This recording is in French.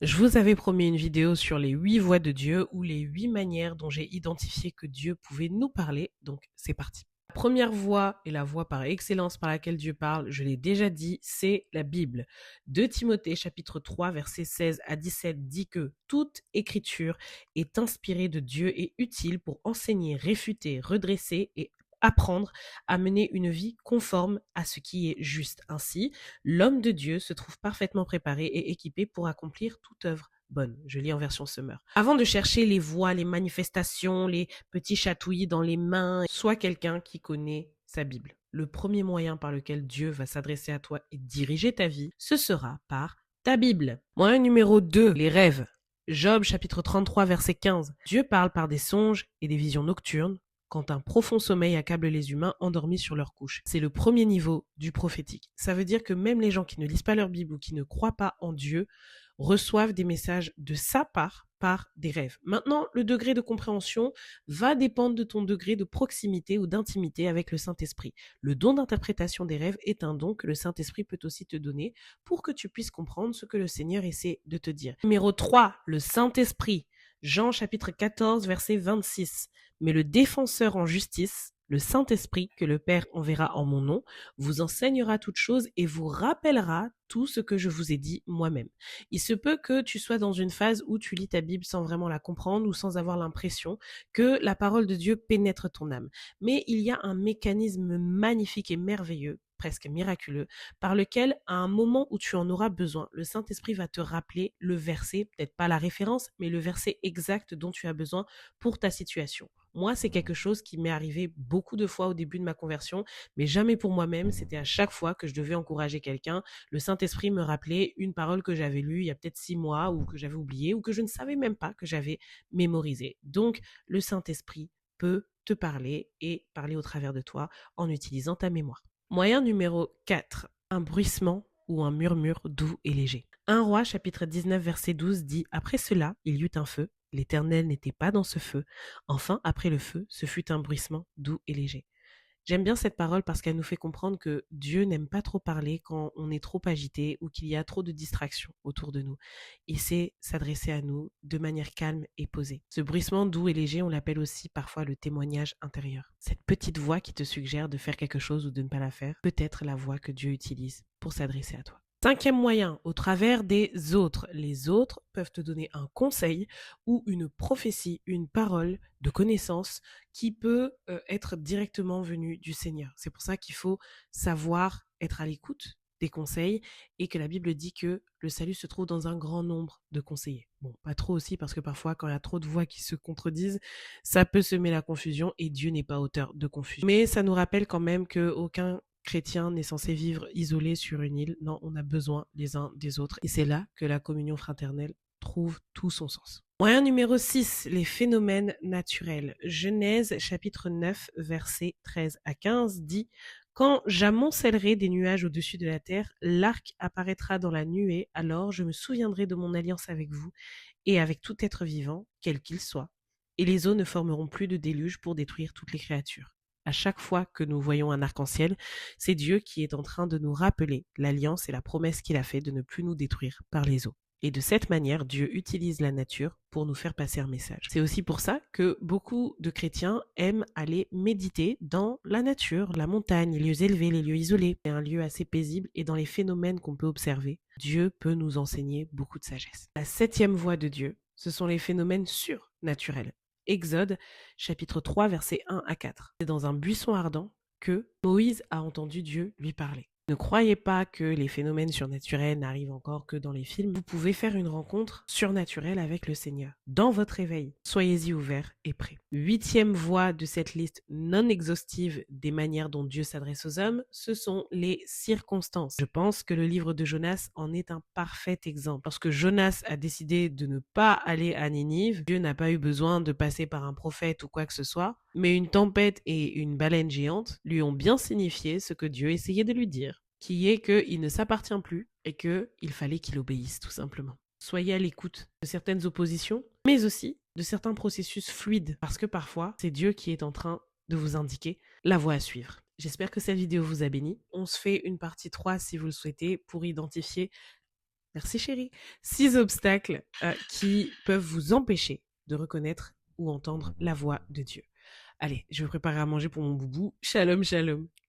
Je vous avais promis une vidéo sur les 8 voix de Dieu ou les 8 manières dont j'ai identifié que Dieu pouvait nous parler, donc c'est parti. La première voix et la voix par excellence par laquelle Dieu parle, je l'ai déjà dit, c'est la Bible. 2 Timothée chapitre 3 versets 16 à 17 dit que toute écriture est inspirée de Dieu et utile pour enseigner, réfuter, redresser et apprendre à mener une vie conforme à ce qui est juste. Ainsi, l'homme de Dieu se trouve parfaitement préparé et équipé pour accomplir toute œuvre bonne. Je lis en version Summer. Avant de chercher les voies, les manifestations, les petits chatouillis dans les mains, sois quelqu'un qui connaît sa Bible. Le premier moyen par lequel Dieu va s'adresser à toi et diriger ta vie, ce sera par ta Bible. Moyen numéro 2, les rêves. Job chapitre 33 verset 15. Dieu parle par des songes et des visions nocturnes quand un profond sommeil accable les humains endormis sur leur couche. C'est le premier niveau du prophétique. Ça veut dire que même les gens qui ne lisent pas leur Bible ou qui ne croient pas en Dieu reçoivent des messages de sa part par des rêves. Maintenant, le degré de compréhension va dépendre de ton degré de proximité ou d'intimité avec le Saint-Esprit. Le don d'interprétation des rêves est un don que le Saint-Esprit peut aussi te donner pour que tu puisses comprendre ce que le Seigneur essaie de te dire. Numéro 3, le Saint-Esprit. Jean chapitre 14 verset 26. Mais le défenseur en justice, le Saint-Esprit que le Père enverra en mon nom, vous enseignera toutes choses et vous rappellera tout ce que je vous ai dit moi-même. Il se peut que tu sois dans une phase où tu lis ta Bible sans vraiment la comprendre ou sans avoir l'impression que la parole de Dieu pénètre ton âme. Mais il y a un mécanisme magnifique et merveilleux, presque miraculeux, par lequel, à un moment où tu en auras besoin, le Saint-Esprit va te rappeler le verset, peut-être pas la référence, mais le verset exact dont tu as besoin pour ta situation. Moi, c'est quelque chose qui m'est arrivé beaucoup de fois au début de ma conversion, mais jamais pour moi-même. C'était à chaque fois que je devais encourager quelqu'un. Le Saint-Esprit me rappelait une parole que j'avais lue il y a peut-être 6 mois ou que j'avais oubliée ou que je ne savais même pas que j'avais mémorisée. Donc, le Saint-Esprit peut te parler et parler au travers de toi en utilisant ta mémoire. Moyen numéro 4, un bruissement ou un murmure doux et léger. 1 Roi chapitre 19 verset 12 dit « Après cela, il y eut un feu. L'Éternel n'était pas dans ce feu. Enfin, après le feu, ce fut un bruissement doux et léger. » J'aime bien cette parole parce qu'elle nous fait comprendre que Dieu n'aime pas trop parler quand on est trop agité ou qu'il y a trop de distractions autour de nous. Il sait s'adresser à nous de manière calme et posée. Ce bruissement doux et léger, on l'appelle aussi parfois le témoignage intérieur. Cette petite voix qui te suggère de faire quelque chose ou de ne pas la faire peut être la voix que Dieu utilise pour s'adresser à toi. 5e moyen, au travers des autres. Les autres peuvent te donner un conseil ou une prophétie, une parole de connaissance qui peut être directement venue du Seigneur. C'est pour ça qu'il faut savoir être à l'écoute des conseils et que la Bible dit que le salut se trouve dans un grand nombre de conseillers. Bon, pas trop aussi parce que parfois quand il y a trop de voix qui se contredisent, ça peut semer la confusion et Dieu n'est pas auteur de confusion. Mais ça nous rappelle quand même qu'aucun chrétien n'est censé vivre isolé sur une île. Non, on a besoin les uns des autres. Et c'est là que la communion fraternelle trouve tout son sens. Moyen numéro 6, les phénomènes naturels. Genèse chapitre 9, versets 13 à 15 dit « Quand j'amoncellerai des nuages au-dessus de la terre, l'arc apparaîtra dans la nuée, alors je me souviendrai de mon alliance avec vous et avec tout être vivant, quel qu'il soit. Et les eaux ne formeront plus de déluge pour détruire toutes les créatures. » À chaque fois que nous voyons un arc-en-ciel, c'est Dieu qui est en train de nous rappeler l'alliance et la promesse qu'il a fait de ne plus nous détruire par les eaux. Et de cette manière, Dieu utilise la nature pour nous faire passer un message. C'est aussi pour ça que beaucoup de chrétiens aiment aller méditer dans la nature, la montagne, les lieux élevés, les lieux isolés. C'est un lieu assez paisible et dans les phénomènes qu'on peut observer, Dieu peut nous enseigner beaucoup de sagesse. La 7e voie de Dieu, ce sont les phénomènes surnaturels. Exode, chapitre 3, versets 1 à 4. C'est dans un buisson ardent que Moïse a entendu Dieu lui parler. Ne croyez pas que les phénomènes surnaturels n'arrivent encore que dans les films. Vous pouvez faire une rencontre surnaturelle avec le Seigneur. Dans votre réveil, soyez-y ouverts et prêts. 8e voie de cette liste non exhaustive des manières dont Dieu s'adresse aux hommes, ce sont les circonstances. Je pense que le livre de Jonas en est un parfait exemple. Lorsque Jonas a décidé de ne pas aller à Ninive, Dieu n'a pas eu besoin de passer par un prophète ou quoi que ce soit, mais une tempête et une baleine géante lui ont bien signifié ce que Dieu essayait de lui dire, qui est qu'il ne s'appartient plus et qu'il fallait qu'il obéisse tout simplement. Soyez à l'écoute de certaines oppositions, mais aussi de certains processus fluides, parce que parfois, c'est Dieu qui est en train de vous indiquer la voie à suivre. J'espère que cette vidéo vous a béni. On se fait une partie 3 si vous le souhaitez pour identifier Merci chérie. 6 obstacles qui peuvent vous empêcher de reconnaître ou entendre la voix de Dieu. Allez, je vais préparer à manger pour mon boubou. Shalom, shalom.